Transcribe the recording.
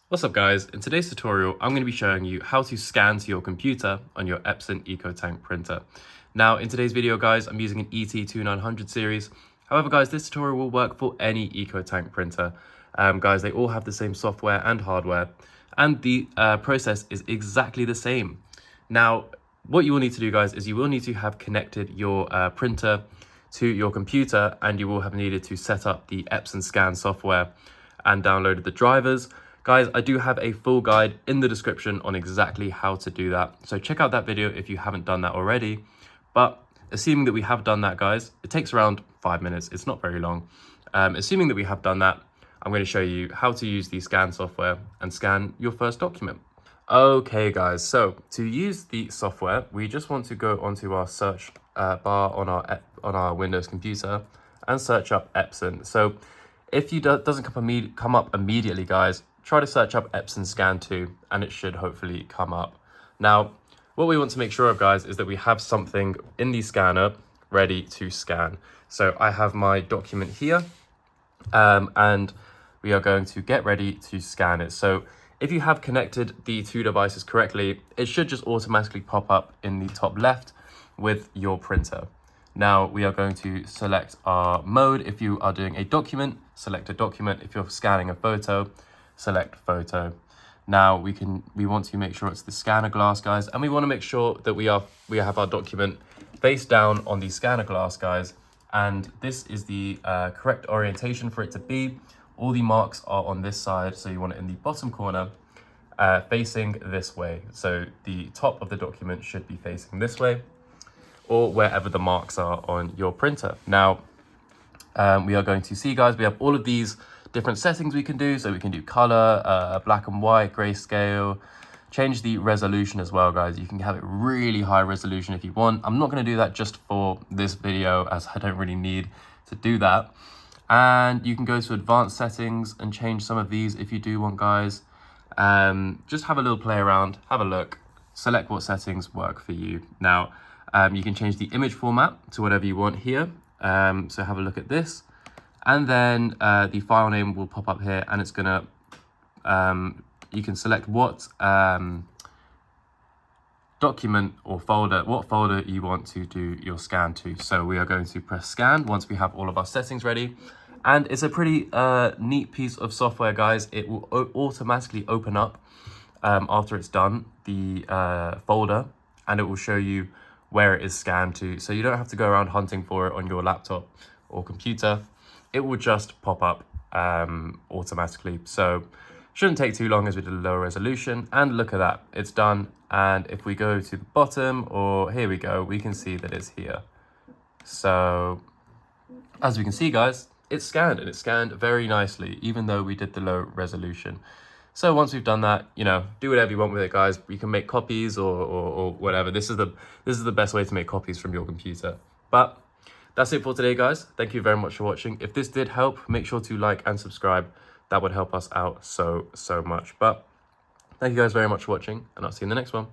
What's up guys, in today's tutorial I'm going to be showing you how to scan to your computer on your Epson EcoTank printer. Now in today's video guys I'm using an ET2900 series, however guys this tutorial will work for any EcoTank printer. Guys, they all have the same software and hardware and the process is exactly the same. Now what you will need to do guys is you will need to have connected your printer to your computer, and you will have needed to set up the Epson scan software and downloaded the drivers. Guys, I do have a full guide in the description on exactly how to do that. So check out that video if you haven't done that already. But assuming that we have done that, guys, it takes around 5 minutes. It's not very long. Assuming that we have done that, I'm going to show you how to use the scan software and scan your first document. Okay, guys, so to use the software, we just want to go onto our search bar on our Windows computer and search up Epson. So if you doesn't come up immediately, guys, try to search up Epson Scan 2 and it should hopefully come up. Now, what we want to make sure of, guys, is that we have something in the scanner ready to scan. So I have my document here and we are going to get ready to scan it. So if you have connected the two devices correctly, it should just automatically pop up in the top left with your printer. Now we are going to select our mode. If you are doing a document, select a document. If you're scanning a photo, select photo. Now we want to make sure it's the scanner glass, guys, and we want to make sure that we have our document face down on the scanner glass, guys, and this is the correct orientation for it to be. All the marks are on this side, so you want it in the bottom corner, facing this way. So the top of the document should be facing this way, or wherever the marks are on your printer. Now, we are going to see, guys, we have all of these different settings we can do. So we can do color, black and white, grayscale, change the resolution as well, guys. You can have it really high resolution if you want. I'm not going to do that just for this video, as I don't really need to do that. And you can go to advanced settings and change some of these if you do want, guys. Just have a little play around, have a look, select what settings work for you. Now, you can change the image format to whatever you want here. So have a look at this. And then the file name will pop up here, and it's gonna, you can select what document or folder, what folder you want to do your scan to. So we are going to press scan once we have all of our settings ready. And it's a pretty neat piece of software, guys. It will automatically open up after it's done, the folder, and it will show you where it is scanned to. So you don't have to go around hunting for it on your laptop or computer. It will just pop up automatically. So shouldn't take too long, as we did a lower resolution. And look at that, it's done. And if we go to the bottom, or here we go, we can see that it's here. So as we can see, guys, it's scanned, and it's scanned very nicely, even though we did the low resolution. So once we've done that, you know, do whatever you want with it, guys. You can make copies or whatever. This is the best way to make copies from your computer. But that's it for today, guys. Thank you very much for watching. If this did help, make sure to like and subscribe. That would help us out so much. But thank you guys very much for watching, and I'll see you in the next one.